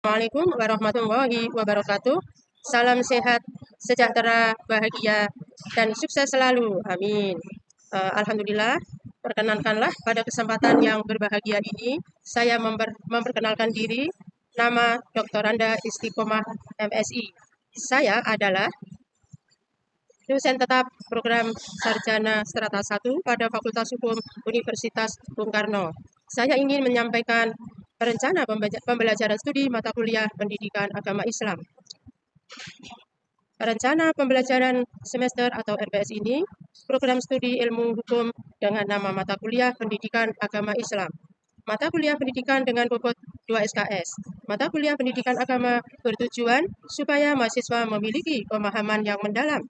Assalamualaikum warahmatullahi wabarakatuh. Salam sehat, sejahtera, bahagia, dan sukses selalu. Amin. Alhamdulillah, perkenankanlah pada kesempatan yang berbahagia ini, saya memperkenalkan diri, nama Dr. Randa Istiqomah MSI. Saya adalah dosen tetap program Sarjana Strata 1 pada Fakultas Hukum Universitas Bung Karno. Saya ingin menyampaikan rencana pembelajaran studi mata kuliah pendidikan agama Islam. Rencana pembelajaran semester atau RPS ini, program studi ilmu hukum dengan nama mata kuliah pendidikan agama Islam. Mata kuliah pendidikan dengan bobot 2 SKS. Mata kuliah pendidikan agama bertujuan supaya mahasiswa memiliki pemahaman yang mendalam,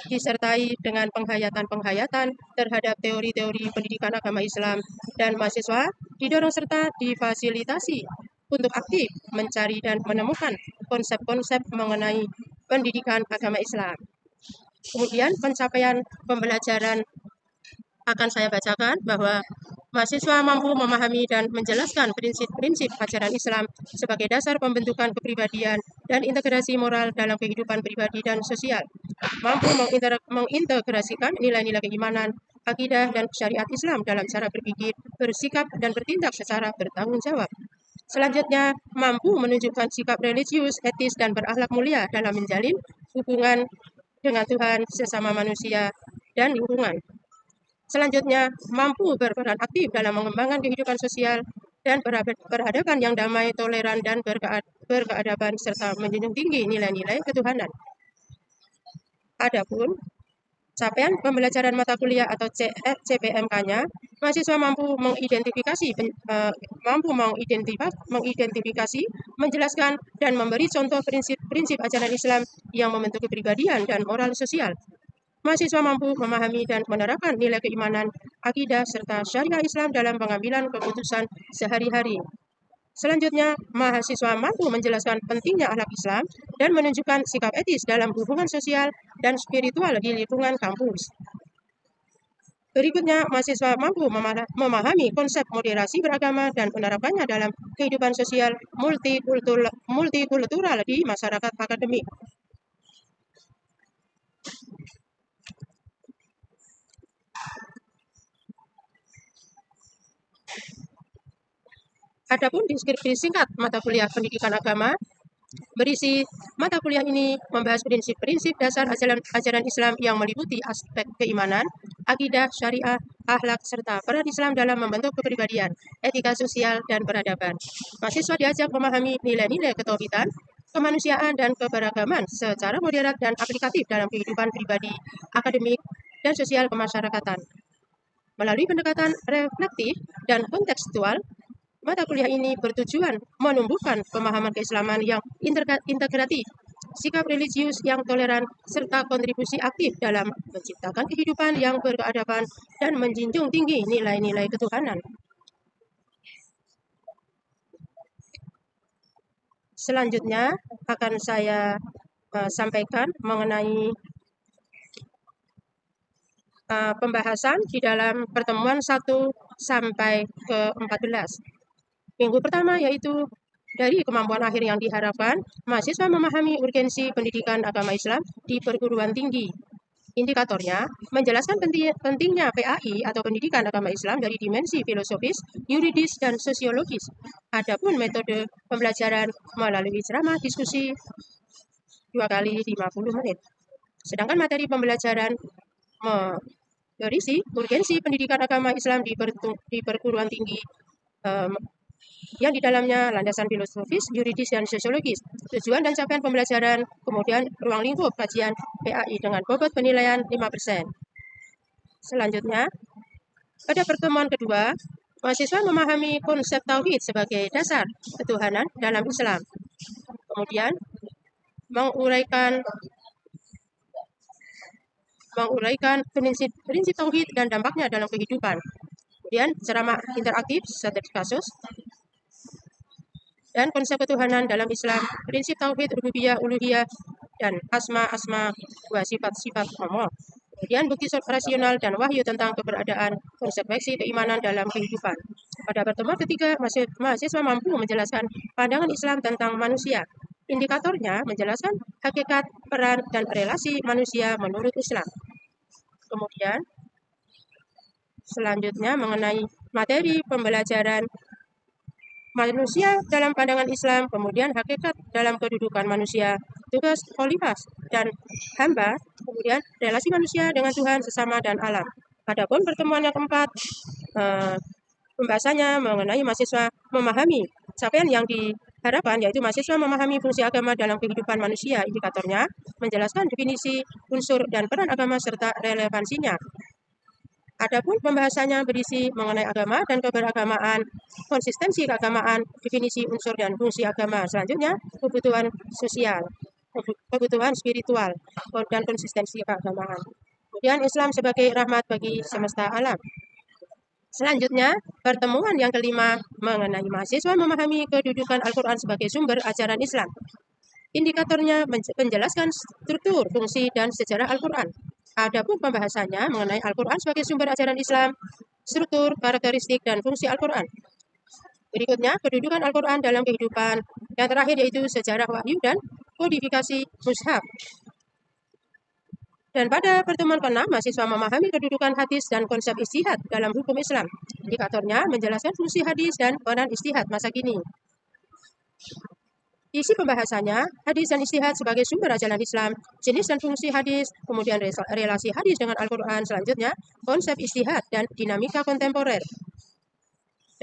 disertai dengan penghayatan-penghayatan terhadap teori-teori pendidikan agama Islam, dan mahasiswa didorong serta difasilitasi untuk aktif mencari dan menemukan konsep-konsep mengenai pendidikan agama Islam. Kemudian pencapaian pembelajaran akan saya bacakan bahwa mahasiswa mampu memahami dan menjelaskan prinsip-prinsip ajaran Islam sebagai dasar pembentukan kepribadian dan integrasi moral dalam kehidupan pribadi dan sosial. Mampu mengintegrasikan nilai-nilai keimanan, akidah, dan syariat Islam dalam cara berpikir, bersikap, dan bertindak secara bertanggung jawab. Selanjutnya, mampu menunjukkan sikap religius, etis, dan berakhlak mulia dalam menjalin hubungan dengan Tuhan, sesama manusia, dan lingkungan. Selanjutnya, mampu berperan aktif dalam mengembangkan kehidupan sosial dan peradaban yang damai, toleran, dan berkeadaban, serta menjunjung tinggi nilai-nilai ketuhanan. Adapun capaian pembelajaran mata kuliah atau CPMK-nya, mahasiswa mampu mengidentifikasi, menjelaskan, dan memberi contoh prinsip-prinsip ajaran Islam yang membentuk kepribadian dan moral sosial. Mahasiswa mampu memahami dan menerapkan nilai keimanan, akidah, serta syariah Islam dalam pengambilan keputusan sehari-hari. Selanjutnya, mahasiswa mampu menjelaskan pentingnya akhlak Islam dan menunjukkan sikap etis dalam hubungan sosial dan spiritual di lingkungan kampus. Berikutnya, mahasiswa mampu memahami konsep moderasi beragama dan menerapkannya dalam kehidupan sosial multikultural di masyarakat akademik. Adapun deskripsi singkat mata kuliah pendidikan agama berisi, mata kuliah ini membahas prinsip-prinsip dasar ajaran Islam yang meliputi aspek keimanan, akidah, syariah, akhlak, serta peran Islam dalam membentuk kepribadian, etika sosial, dan peradaban. Mahasiswa diajak memahami nilai-nilai ketauhidan, kemanusiaan, dan keberagaman secara moderat dan aplikatif dalam kehidupan pribadi, akademik, dan sosial kemasyarakatan. Melalui pendekatan reflektif dan kontekstual, mata kuliah ini bertujuan menumbuhkan pemahaman keislaman yang integratif, sikap religius yang toleran, serta kontribusi aktif dalam menciptakan kehidupan yang berkeadaban dan menjunjung tinggi nilai-nilai ketuhanan. Selanjutnya akan saya sampaikan mengenai pembahasan di dalam pertemuan 1 sampai ke 14. Minggu pertama yaitu dari kemampuan akhir yang diharapkan, mahasiswa memahami urgensi pendidikan agama Islam di perguruan tinggi. Indikatornya menjelaskan pentingnya PAI atau pendidikan agama Islam dari dimensi filosofis, yuridis, dan sosiologis. Adapun metode pembelajaran melalui ceramah diskusi 2 kali 50 menit. Sedangkan materi pembelajaran berisi urgensi pendidikan agama Islam di perguruan tinggi yang di dalamnya landasan filosofis, yuridis, dan sosiologis, tujuan dan capaian pembelajaran, kemudian ruang lingkup kajian PAI dengan bobot penilaian 5%. Selanjutnya, pada pertemuan kedua, mahasiswa memahami konsep tauhid sebagai dasar ketuhanan dalam Islam. Kemudian, menguraikan prinsip tauhid dan dampaknya dalam kehidupan. Kemudian, ceramah interaktif studi kasus dan konsep ketuhanan dalam Islam, prinsip tauhid, rububiyah, uluhiyah, dan asma wa sifat-sifat Allah. Kemudian bukti rasional dan wahyu tentang keberadaan konsekuensi keimanan dalam kehidupan. Pada pertemuan ketiga, mahasiswa mampu menjelaskan pandangan Islam tentang manusia. Indikatornya menjelaskan hakikat, peran, dan relasi manusia menurut Islam. Kemudian, selanjutnya mengenai materi pembelajaran manusia dalam pandangan Islam, kemudian hakikat dalam kedudukan manusia, tugas khalifah dan hamba, kemudian relasi manusia dengan Tuhan, sesama, dan alam. Adapun pertemuan yang keempat, pembahasannya mengenai mahasiswa memahami capaian yang diharapkan, yaitu mahasiswa memahami fungsi agama dalam kehidupan manusia. Indikatornya menjelaskan definisi, unsur, dan peran agama serta relevansinya. Adapun pembahasannya berisi mengenai agama dan keberagamaan, konsistensi keagamaan, definisi unsur dan fungsi agama. Selanjutnya, kebutuhan sosial, kebutuhan spiritual, dan konsistensi keagamaan. Kemudian Islam sebagai rahmat bagi semesta alam. Selanjutnya, pertemuan yang kelima mengenai mahasiswa memahami kedudukan Al-Quran sebagai sumber ajaran Islam. Indikatornya menjelaskan struktur, fungsi, dan sejarah Al-Quran. Adapun pembahasannya mengenai Al-Quran sebagai sumber ajaran Islam, struktur, karakteristik, dan fungsi Al-Quran. Berikutnya, kedudukan Al-Quran dalam kehidupan. Yang terakhir yaitu sejarah wahyu dan kodifikasi mushaf. Dan pada pertemuan ke-6, mahasiswa memahami kedudukan hadis dan konsep ijtihad dalam hukum Islam. Indikatornya menjelaskan fungsi hadis dan peran ijtihad masa kini. Isi pembahasannya, hadis dan ijtihad sebagai sumber ajaran Islam, jenis dan fungsi hadis, kemudian relasi hadis dengan Al-Quran, selanjutnya konsep ijtihad dan dinamika kontemporer.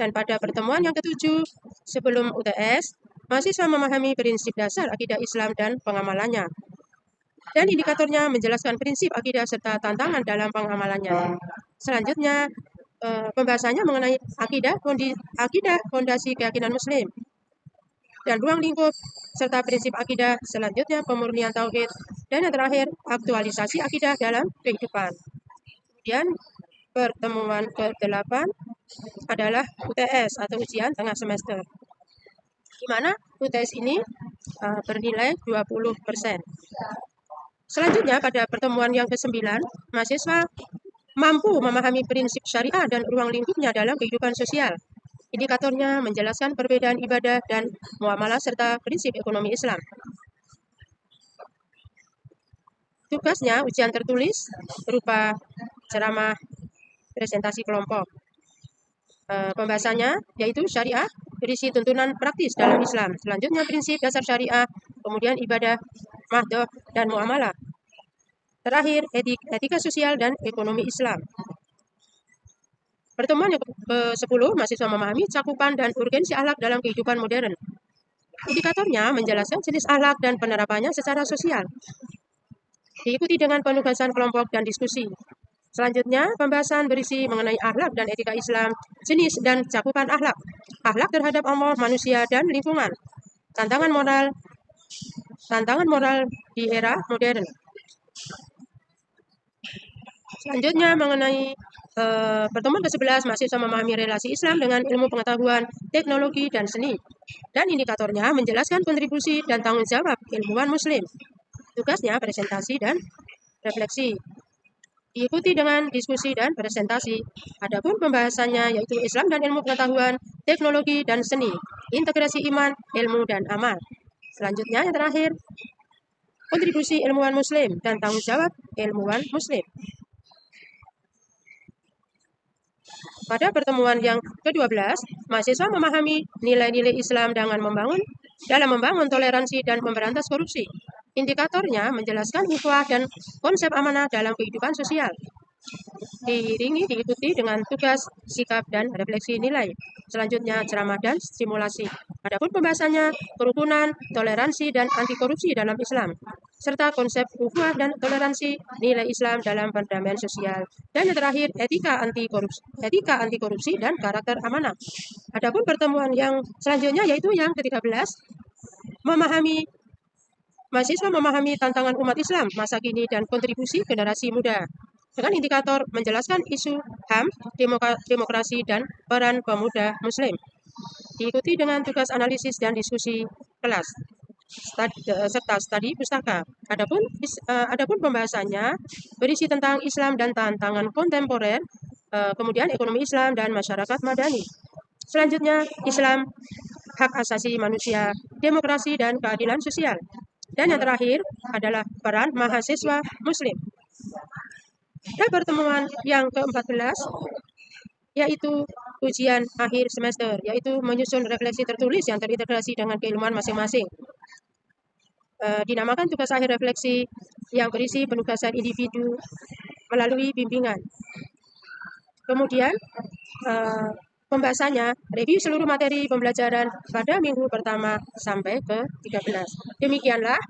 Dan pada pertemuan yang ke-7, sebelum UTS, mahasiswa memahami prinsip dasar akidah Islam dan pengamalannya. Dan indikatornya menjelaskan prinsip akidah serta tantangan dalam pengamalannya. Selanjutnya, pembahasannya mengenai akidah fondasi keyakinan Muslim dan ruang lingkup serta prinsip akidah, selanjutnya pemurnian tauhid, dan yang terakhir aktualisasi akidah dalam kehidupan. Kemudian pertemuan ke-8 adalah UTS atau ujian tengah semester, di mana UTS ini bernilai 20%. Selanjutnya pada pertemuan yang ke-9, mahasiswa mampu memahami prinsip syariah dan ruang lingkupnya dalam kehidupan sosial. Indikatornya menjelaskan perbedaan ibadah dan muamalah serta prinsip ekonomi Islam. Tugasnya ujian tertulis berupa ceramah, presentasi kelompok. Pembahasannya yaitu syariah berisi tuntunan praktis dalam Islam. Selanjutnya prinsip dasar syariah, kemudian ibadah, mahdoh, dan muamalah. Terakhir etika sosial dan ekonomi Islam. Pertemuan yang ke-10, mahasiswa memahami cakupan dan urgensi akhlak dalam kehidupan modern. Indikatornya menjelaskan jenis akhlak dan penerapannya secara sosial. Diikuti dengan penugasan kelompok dan diskusi. Selanjutnya, pembahasan berisi mengenai akhlak dan etika Islam, jenis dan cakupan akhlak, akhlak terhadap Allah, manusia, dan lingkungan, tantangan moral di era modern. Selanjutnya mengenai pertemuan ke-11, mahasiswa memahami relasi Islam dengan ilmu pengetahuan, teknologi, dan seni. Dan indikatornya menjelaskan kontribusi dan tanggung jawab ilmuwan Muslim. Tugasnya presentasi dan refleksi. Diikuti dengan diskusi dan presentasi. Adapun pembahasannya yaitu Islam dan ilmu pengetahuan, teknologi, dan seni, integrasi iman, ilmu, dan amal. Selanjutnya yang terakhir, kontribusi ilmuwan Muslim dan tanggung jawab ilmuwan Muslim. Pada pertemuan yang ke-12, mahasiswa memahami nilai-nilai Islam dalam membangun toleransi dan memberantas korupsi. Indikatornya menjelaskan ikhwah dan konsep amanah dalam kehidupan sosial. Diikuti dengan tugas, sikap, dan refleksi nilai. Selanjutnya ceramah dan simulasi. Adapun pembahasannya kerukunan, toleransi, dan anti korupsi dalam Islam, serta konsep ukhuwah dan toleransi, nilai Islam dalam perdamaian sosial, dan yang terakhir etika anti korupsi dan karakter amanah. Adapun pertemuan yang selanjutnya yaitu yang ke-13, mahasiswa memahami tantangan umat Islam masa kini dan kontribusi generasi muda, dengan indikator menjelaskan isu HAM, demokrasi, dan peran pemuda Muslim. Diikuti dengan tugas analisis dan diskusi kelas serta studi pustaka. Adapun pembahasannya berisi tentang Islam dan tantangan kontemporer, kemudian ekonomi Islam dan masyarakat madani. Selanjutnya, Islam, hak asasi manusia, demokrasi, dan keadilan sosial. Dan yang terakhir adalah peran mahasiswa Muslim. Dan pertemuan yang ke-14 yaitu ujian akhir semester, yaitu menyusun refleksi tertulis yang terintegrasi dengan keilmuan masing-masing. Dinamakan tugas akhir refleksi yang berisi penugasan individu melalui bimbingan. Kemudian pembahasannya review seluruh materi pembelajaran pada minggu pertama sampai ke-13. Demikianlah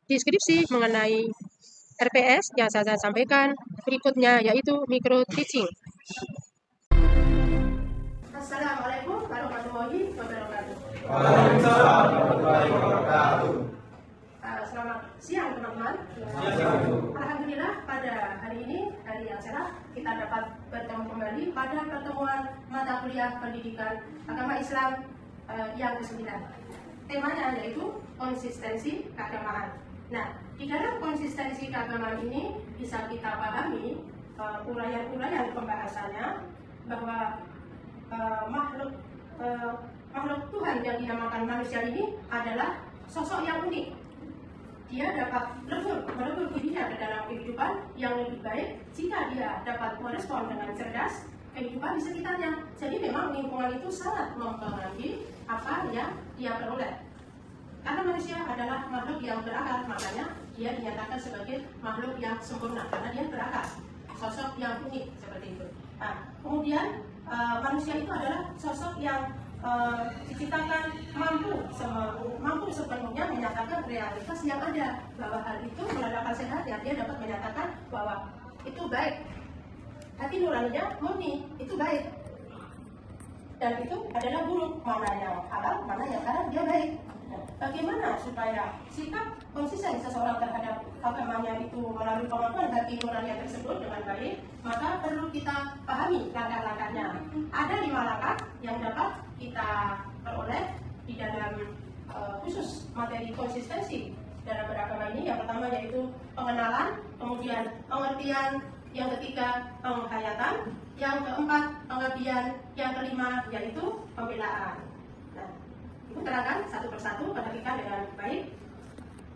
deskripsi mengenai RPS yang saya sampaikan. Berikutnya yaitu micro teaching. Assalamualaikum warahmatullahi wabarakatuh. Waalaikumsalam warahmatullahi wabarakatuh. Selamat siang teman-teman. Alhamdulillah pada hari ini, hari yang cerah, kita dapat bertemu kembali pada pertemuan mata kuliah pendidikan agama Islam yang ke-9. Temanya yaitu konsistensi keagamaan. Nah, di dalam konsistensi keagamaan ini bisa kita pahami uraian-uraian pembahasannya bahwa makhluk Tuhan yang dinamakan manusia ini adalah sosok yang unik. Dia dapat melebur dirinya ke dalam kehidupan yang lebih baik jika dia dapat merespon dengan cerdas kehidupan di sekitarnya. Jadi memang lingkungan itu sangat mempengaruhi apa yang dia peroleh. Karena manusia adalah makhluk yang berakal, makanya dia dinyatakan sebagai makhluk yang sempurna karena dia berakal, sosok yang unik seperti itu. Nah, kemudian manusia itu adalah sosok yang diciptakan mampu sepenuhnya menyatakan realitas yang ada, bahwa hal itu melalui akal sehatnya dia dapat menyatakan bahwa itu baik, hati nuraninya murni, itu baik, dan itu adalah buruk, mana yang halal, mana yang haram, dia baik. Bagaimana supaya sikap konsisten seseorang terhadap agamanya itu melalui pengakuan hati nurani tersebut dengan baik, maka perlu kita pahami langkah-langkahnya. Ada 5 langkah yang dapat kita peroleh di dalam khusus materi konsistensi dalam beragama ini. Yang pertama yaitu pengenalan, kemudian pengertian, yang ketiga penghayatan, yang keempat pengabdian, yang kelima yaitu pembelaan. Itu terangkan satu persatu, perhatikan dengan baik.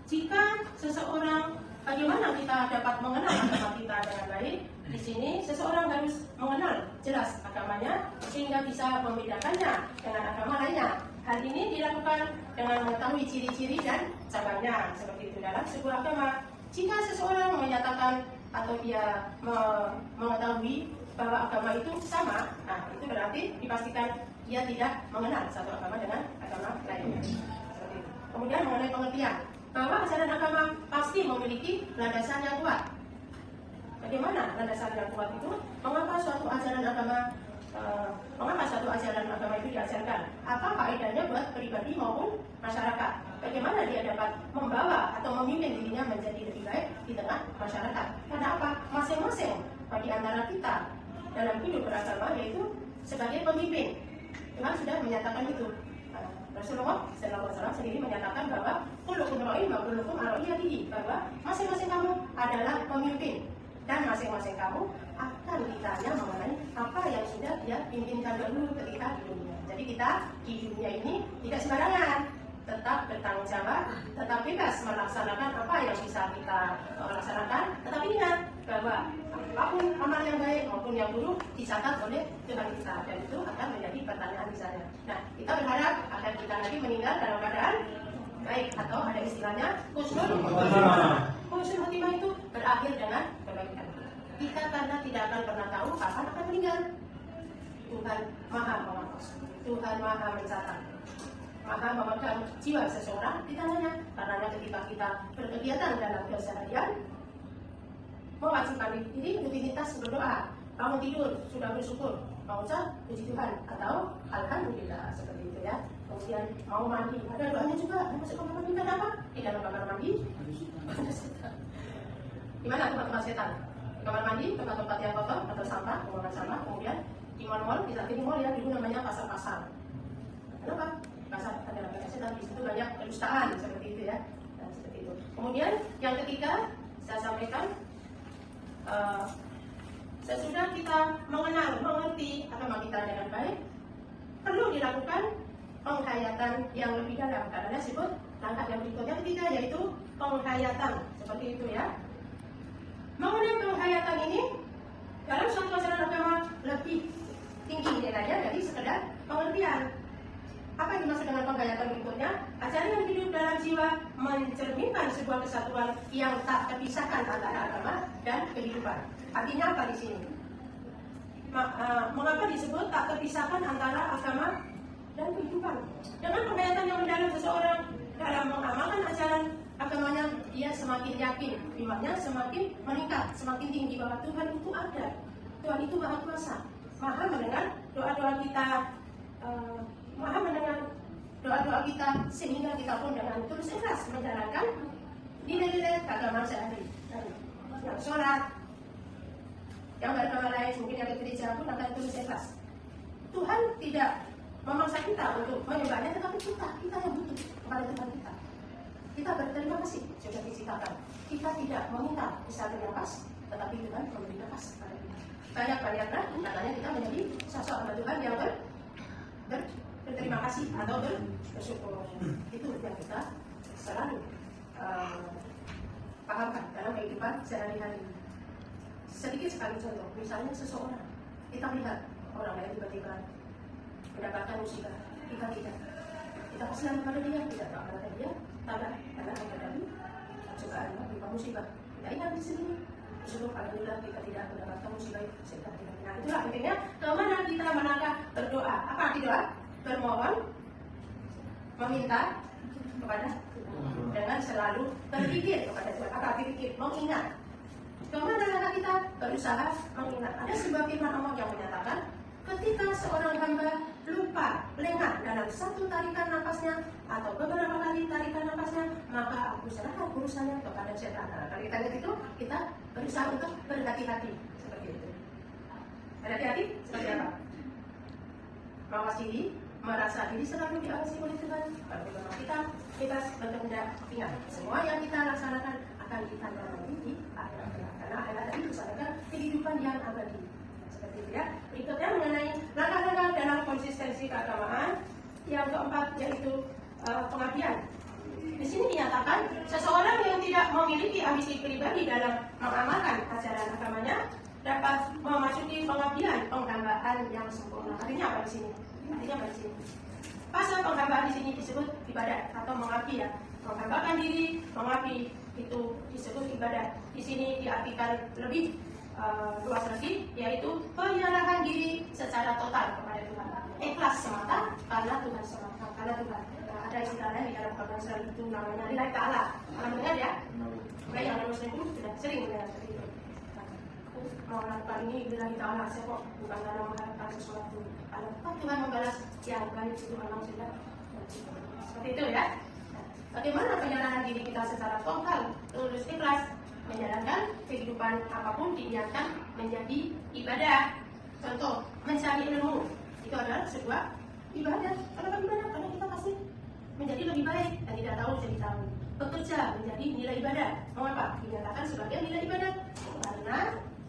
Jika seseorang, bagaimana kita dapat mengenal agama kita dengan baik? Di sini seseorang harus mengenal jelas agamanya sehingga bisa membedakannya dengan agama lainnya. Hal ini dilakukan dengan mengetahui ciri-ciri dan cabangnya seperti itu dalam sebuah agama. Jika seseorang menyatakan atau dia mengetahui bahwa agama itu sama, nah itu berarti dipastikan dia tidak mengenal satu agama dengan agama lainnya. Seperti itu. Kemudian mengenai pengertian, bahwa ajaran agama pasti memiliki landasan yang kuat. Bagaimana landasan yang kuat itu? Mengapa suatu ajaran agama itu diajarkan? Apa faedahnya buat pribadi maupun masyarakat? Bagaimana dia dapat membawa atau memimpin dirinya menjadi lebih baik di tengah masyarakat? Karena apa? Masing-masing bagi antara kita dalam hidup beragama yaitu sebagai pemimpin. Tuhan sudah menyatakan itu. Rasulullah SAW sendiri menyatakan bahwa kullukum ra'in wa kullukum an ra'iyatihi, bahwa masing-masing kamu adalah pemimpin dan masing-masing kamu akan ditanya mengenai apa yang sudah dia pimpinkan dahulu ketika di dunia. Jadi kita di dunia ini tidak sembarangan, tetap bertanggung jawab, tetap bebas melaksanakan apa yang bisa kita laksanakan, tetapi ingat bahwa apapun amal yang baik maupun yang buruk dicatat oleh Tuhan kita, dan itu akan menjadi pertanyaan di sana. Nah, kita berharap agar kita nanti meninggal dalam keadaan baik, atau ada istilahnya husnul khotimah itu berakhir dengan kebaikan. Kita karena tidak akan pernah tahu kapan akan meninggal. Tuhan Maha mengatur, Tuhan Maha mencatat, Maha memegang jiwa seseorang di tangannya. Karena ketika kita berkegiatan dalam keseharian, mewajibkan diri rutinitas berdoa, bangun tidur sudah bersyukur, mau ucap puji Tuhan atau alhamdulillah, seperti itu ya. Kemudian mau mandi, ada doanya juga. Masuk kamar mandi kan apa? Di dalam kamar mandi ada setan. Di mana tempat-tempat setan? Di kamar mandi, tempat-tempat yang kotor atau sampah, pembuangan sampah. Kemudian di mal-mal, di saat ini mal ya, dulu namanya pasar-pasar. Kenapa? Pasar adalah banyak setan, di situ banyak kedustaan seperti itu ya. Nah, seperti itu. Kemudian yang ketiga saya sampaikan, sesudah kita mengenal, mengerti agama kita dengan baik, perlu dilakukan penghayatan yang lebih dalam. Karena disebut langkah yang berikutnya ketiga, yaitu penghayatan. Seperti itu ya. Mengenai penghayatan ini, dalam suatu ajaran agama lebih tinggi nilainya dari sekedar pengertian. Apa yang dimaksud dengan penghayatan berikutnya? Ajaran yang hidup dalam jiwa mencerminkan sebuah kesatuan yang tak terpisahkan antara agama dan kehidupan. Artinya apa di sini? Mengapa disebut tak terpisahkan antara agama dan kehidupan? Dengan penghayatan yang mendalam seseorang dalam mengamalkan ajaran agamanya, dia semakin yakin, imannya semakin meningkat, semakin tinggi bahwa Tuhan itu ada, Tuhan itu Maha Kuasa, Maha mendengar doa-doa kita, Maha mendengar doa-doa kita, sehingga kita pun dengan tulus ikhlas menjalankan nilai-nilai keagamaan sehari-hari. Yang sholat, yang beragama lain, mungkin yang ke gereja pun akan tulus ikhlas. Tuhan tidak memaksa kita untuk menyembahnya, tetapi kita yang butuh kepada Tuhan kita. Kita berterima kasih sudah diciptakan. Kita tidak meminta bisa bernafas, tetapi Tuhan memberi nafas kepada kita. Banyak-banyaklah katanya kita menjadi sosok hamba Tuhan yang berterima kasih atau bersyukur. Itu yang kita selalu pahamkan dalam kehidupan sehari-hari. Sedikit sekali contoh, misalnya seseorang, kita melihat orang lain tiba-tiba mendapatkan musibah, kita tidak. Kita kasihan kepada dia, tidak kepada dia, tabah karena menghadapi cobaan berupa musibah. Kita ingat di sini, bersyukur alhamdulillah kita tidak mendapatkan musibah itu. Nah, itulah pentingnya kemana kita melangkah berdoa. Apa arti doa? Bermohon, meminta kepada Tuhan dengan selalu berpikir kepada Tuhan. Apa arti pikir? Mengingat. Kemana langkah kita? Berusaha mengingat. Ada sebuah firman Allah yang menyatakan, ketika seorang hamba lupa, lengah dalam satu tarikan nafasnya atau beberapa kali tarikan nafasnya, maka aku serahkan urusannya kepada setan. Nah, kalau kita lihat itu, kita berusaha untuk berhati-hati seperti itu. Berhati-hati seperti apa? Mawas diri, merasa diri selalu diawasi oleh Tuhan. Kalau kita berkehendak, ingat semua yang kita laksanakan akan ditandai di akhirat. Karena akhirat itu misalkan kehidupan yang abadi. Seperti itu ya. Berikutnya mengenai langkah-langkah dalam konsistensi keagamaan. Yang keempat yaitu pengabdian. Di sini dinyatakan seseorang yang tidak memiliki ambisi pribadi dalam mengamalkan ajaran agamanya dapat memasuki pengabdian, penghambaan yang sempurna. Artinya apa di sini? Artinya apa di sini? Pasal penghambaan di sini disebut ibadah atau mengabdi ya. Menghambakan diri, mengabdi itu disebut ibadah. Di sini diartikan lebih luas lagi, yaitu penyerahan diri secara total kepada Tuhan. Ikhlas semata karena Tuhan semata, karena Tuhan. Nah, ada istilahnya di dalam agama Islam itu namanya lillahi ta'ala. Pernah dengar ya? Mereka yang non-muslim pun sudah sering mendengar seperti itu. Aku mau melakukan ini lillahi ta'ala, saya kok bukan karena mengharapkan sesuatu. Kalau Tuhan membalas yang baik itu memang sudah seperti itu ya. Bagaimana penyerahan diri kita secara total, tulus ikhlas, menjalankan kehidupan apapun diniatkan menjadi ibadah. Contoh, mencari ilmu itu adalah sebuah ibadah. Kenapa ibadah? Karena kita pasti menjadi lebih baik dan tidak tahu jadi tahu. Bekerja menjadi nilai ibadah. Mengapa? Dinyatakan sebagai nilai ibadah. Karena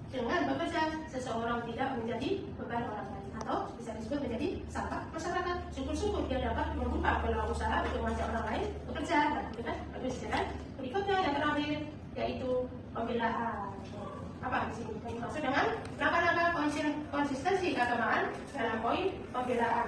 dengan bekerja seseorang tidak menjadi beban orang lain atau bisa disebut menjadi sampah masyarakat. Syukur-syukur dia dapat membuka peluang usaha untuk mengajak orang lain bekerja. Nah, itu kan bagus ya kan? Berikutnya yang terakhir yaitu pembelaan. Apa di sini? Yang dimaksud dengan langkah-langkah konsistensi keagamaan dalam poin pembelaan.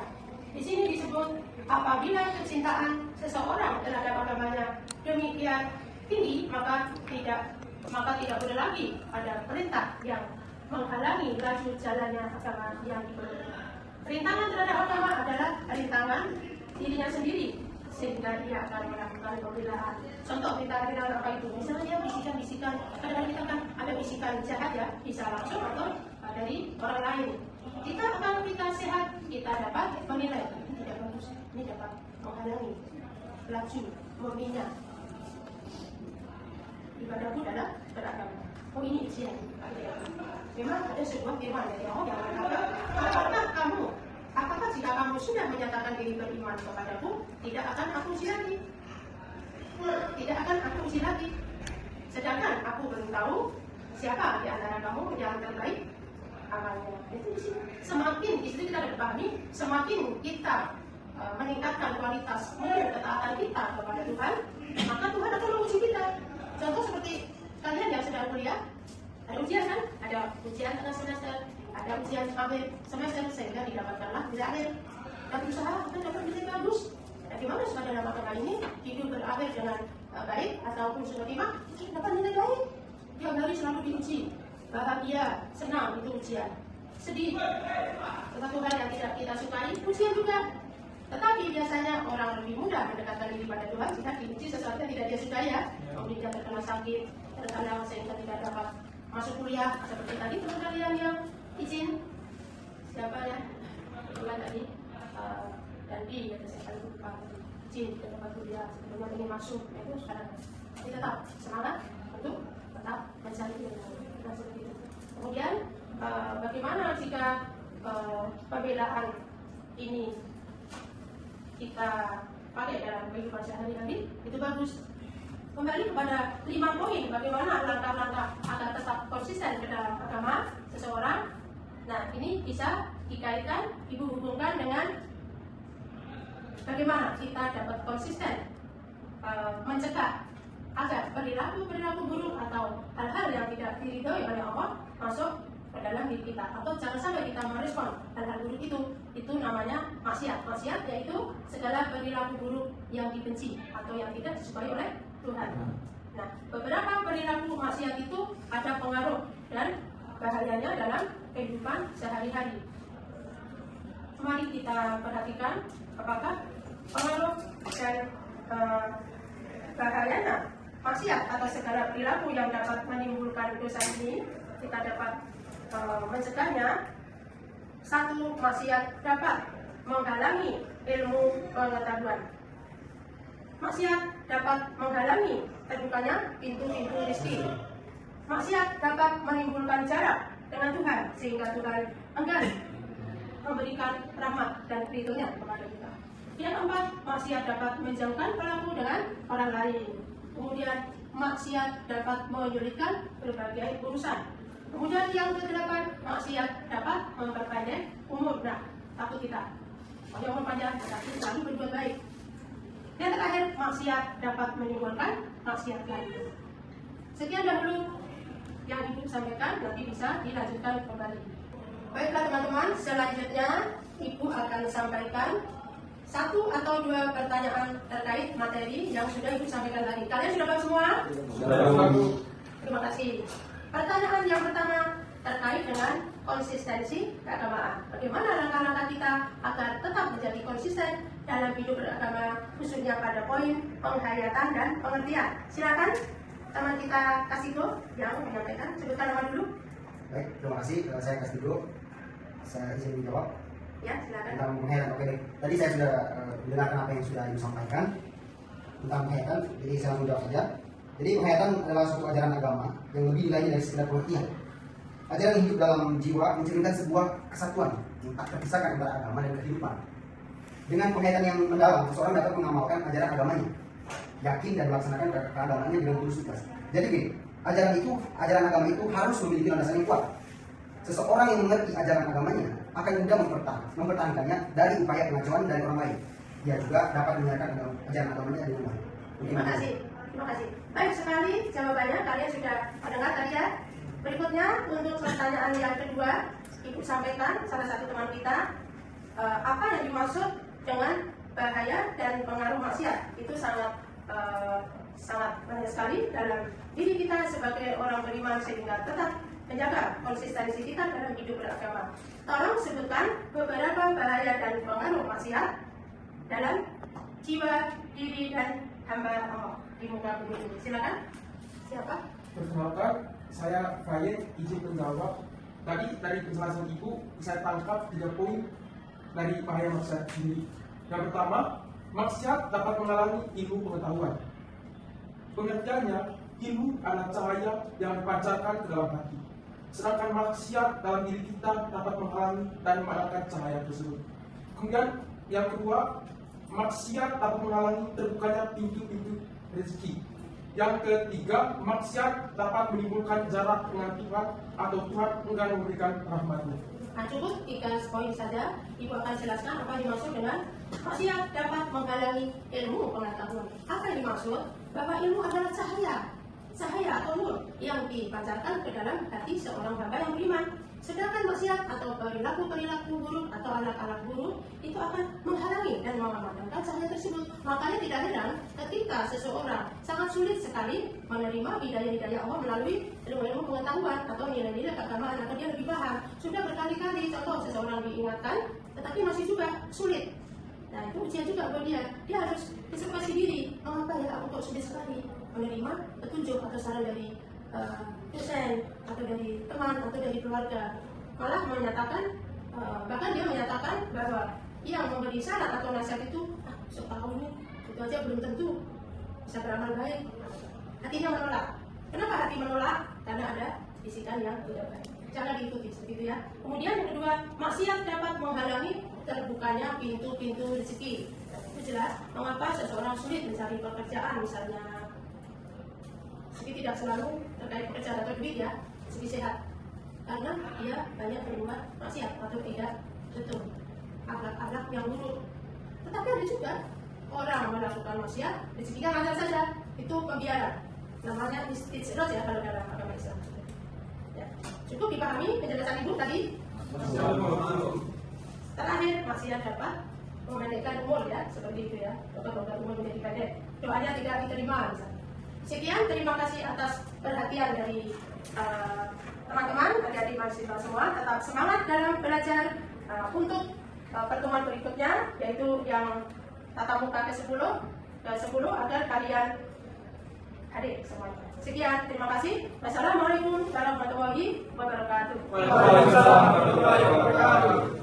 Di sini disebut apabila kecintaan seseorang terhadap agamanya demikian tinggi, maka tidak boleh lagi ada perintah yang menghalangi laju jalannya agama yang dipeluk. Rintangan terhadap agama adalah rintangan dirinya sendiri, sehingga dia akan melakukan pembelaan. Contoh rintangan apa itu? Misalnya bisikan-bisikan, kadang-kadang kita kan ada bisikan jahat ya, bisa langsung atau dari orang lain. Kalau kita sehat, kita dapat menilai ini tidak bagus, ini dapat menghalangi laju membina ibadahku dalam beragama. Oh ini ujian. Memang ada sebuah firman dari Allah yang mengatakan, apakah jika kamu sudah menyatakan diri beriman kepadaku, tidak akan aku uji lagi. Tidak akan aku uji lagi. Sedangkan aku belum tahu siapa di antara kamu yang terbaik amalnya. Itu di sini. Semakin di situ kita dapat pahami, semakin kita meningkatkan kualitas ketaatan kita kepada Tuhan, maka Tuhan akan menguji kita. Contoh seperti kalian yang sedang kuliah, ada ujian kan? Ada ujian tengah semester, ada ujian akhir semester, sehingga didapatkanlah nilai akhir. Dan berusaha akan dapat nilai bagus. Bagaimana supaya dalam agama ini hidup berakhir dengan baik ataupun seperti dapat nilai baik? Tiap hari selalu diuji, bahagia, senang itu ujian, sedih, sesuatu hal yang tidak kita sukai, ujian juga. Tetapi biasanya orang lebih mudah mendekatkan diri pada Tuhan jika diuji sesuatu yang tidak dia sukai ya. Kemudian terkena sakit, terkena sehingga tidak dapat masuk kuliah, seperti tadi teman kalian yang izin siapa ya? Kebetulan tadi dan di saya lupa izin ke tempat kuliah sebelumnya ingin masuk, itu sekarang tapi tetap semangat untuk tetap mencari ilmu. Seperti itu. Kemudian bagaimana jika pembelaan ini kita pakai dalam kehidupan sehari-hari? Itu bagus. Kembali kepada 5 poin bagaimana langkah-langkah agar tetap konsisten ke dalam agama seseorang. Nah, ini bisa dikaitkan, ibu hubungkan dengan bagaimana kita dapat konsisten mencegah agar perilaku buruk atau hal-hal yang tidak diridhoi oleh Allah masuk ke dalam diri kita, atau jangan sampai kita merespon hal-hal buruk itu namanya maksiat. Maksiat yaitu segala perilaku buruk yang dibenci atau yang tidak disukai oleh Tuhan. Nah, beberapa perilaku maksiat itu ada pengaruh dan bahayanya dalam kehidupan sehari-hari. Mari kita perhatikan apakah pengaruh dan bahayanya maksiat atau segala perilaku yang dapat menimbulkan dosa ini. Kita dapat mencegahnya. 1. Maksiat dapat menghalangi ilmu pengetahuan. Maksiat dapat menghalangi terbukanya pintu-pintu rezeki. Maksiat dapat menimbulkan jarak dengan Tuhan sehingga Tuhan enggan memberikan rahmat dan ridho-Nya kepada kita. Yang keempat, maksiat dapat menjauhkan pelaku dengan orang lain. Kemudian maksiat dapat menyulitkan berbagai urusan. Kemudian yang ke-8, maksiat dapat memperpendek umur. Nah, takut kita. Kalau umur panjang, tetapi selalu berbuat baik. Yang terakhir, maksiat dapat menimbulkan maksiat lain. Sekian dahulu yang Ibu sampaikan, nanti bisa dilanjutkan kembali. Baiklah teman-teman, selanjutnya Ibu akan sampaikan 1 atau 2 pertanyaan terkait materi yang sudah Ibu sampaikan tadi. Kalian sudah paham semua? Sudah. Terima kasih. Pertanyaan yang pertama terkait dengan konsistensi keagamaan. Bagaimana langkah-langkah kita agar tetap menjadi konsisten dalam hidup beragama, khususnya pada poin penghayatan dan pengertian. Silakan teman kita Kasiko yang menyampaikan. Sebutkan nama dulu. Baik, terima kasih. Saya Kasiko. Saya izin menjawab. Ya, silakan. Tentang penghayatan. Oke, tadi saya sudah mendengarkan apa yang sudah Ibu sampaikan tentang penghayatan. Jadi saya langsung jawab saja. Jadi penghayatan adalah suatu ajaran agama yang lebih nilainya dari sekedar pengertian. Ajaran hidup dalam jiwa mencerminkan sebuah kesatuan yang tak terpisahkan antara agama dan kehidupan. Dengan penghayatan yang mendalam, seseorang dapat mengamalkan ajaran agamanya, yakin dan melaksanakan keagamaannya dengan tulus ikhlas. Jadi gini, ajaran agama itu harus memiliki landasan yang kuat. Seseorang yang mengerti ajaran agamanya akan mudah mempertahankannya dari upaya pengacauan dari orang lain. Dia juga dapat menyiarkan ajaran agamanya dengan baik. Terima kasih. Baik sekali jawabannya, kalian sudah mendengar tadi ya. Berikutnya untuk pertanyaan yang kedua, Ibu sampaikan salah satu teman kita, apa yang dimaksud dengan bahaya dan pengaruh maksiat. Itu sangat banyak sekali dalam diri kita sebagai orang beriman sehingga tetap menjaga konsistensi kita dalam hidup beragama. Tolong sebutkan beberapa bahaya dan pengaruh maksiat dalam jiwa, diri, dan hamba Allah di muka bumi ini. Silakan. Siapa? Perkenalkan, saya Faye, izin menjawab. Tadi dari penjelasan Ibu, saya tangkap 3 poin dari bahaya maksiat ini. Yang pertama, maksiat dapat menghalangi ilmu pengetahuan. Pengertiannya, ilmu adalah cahaya yang dipancarkan ke dalam hati. Sedangkan maksiat dalam diri kita dapat menghalangi dan memadamkan cahaya tersebut. Kemudian yang kedua, maksiat dapat menghalangi terbukanya pintu-pintu rezeki. Yang ketiga, maksiat dapat menimbulkan jarak dengan Tuhan atau Tuhan enggan memberikan rahmat-Nya. Nah, cukup 3 poin saja. Ibu akan jelaskan apa dimaksud dengan maksiat dapat menghalangi ilmu pengetahuan. Apa yang dimaksud? Bahwa ilmu adalah cahaya atau nur yang dipancarkan ke dalam hati seorang hamba yang beriman. Sedangkan maksiat atau perilaku buruk atau alat-alat buruk itu akan menghalangi dan memadamkan cahaya tersebut. Makanya tidak heran ketika seseorang sangat sulit sekali menerima hidayah-hidayah Allah melalui ilmu-ilmu pengetahuan atau nilai-nilai keagamaan atau dia lebih paham. Sudah berkali-kali contoh seseorang diingatkan tetapi masih juga sulit. Nah, itu ujian juga buat dia. Dia harus observasi diri. Mengapa ya aku kok sulit sekali menerima petunjuk atau saran dari dosen atau dari teman atau dari keluarga. Malah menyatakan, bahkan dia menyatakan bahwa yang memberi saran atau nasihat itu, setahu ini itu aja belum tentu bisa beramal baik. Hatinya menolak. Kenapa hati menolak? Karena ada bisikan yang tidak baik. Jangan diikuti seperti itu ya. Kemudian yang kedua, maksiat dapat menghalangi terbukanya pintu-pintu rezeki. Itu jelas mengapa seseorang sulit mencari pekerjaan misalnya. Segi tidak selalu terkait pekerjaan atau duit ya, segi sehat. Karena dia banyak berbuat maksiat atau tidak betul akhlak-akhlak yang buruk. Tetapi ada juga orang melakukan maksiat, rezekinya lancar saja, itu pembiaran. Namanya istidroj ya kalau dalam agama Islam. Ya. Cukup dipahami penjelasan ibu tadi. Terakhir, maksiat dapat memendekkan umur ya, seperti itu ya. Dokter umur menjadi pendek. Doanya tidak diterima misalnya. Sekian, terima kasih atas perhatian dari teman-teman, adik-adik mahasiswa semua. Tetap semangat dalam belajar untuk pertemuan berikutnya, yaitu yang tatap muka ke-10 agar kalian hadir semuanya. Sekian, terima kasih. Wassalamualaikum warahmatullahi wabarakatuh. Waalaikumsalam warahmatullahi wabarakatuh.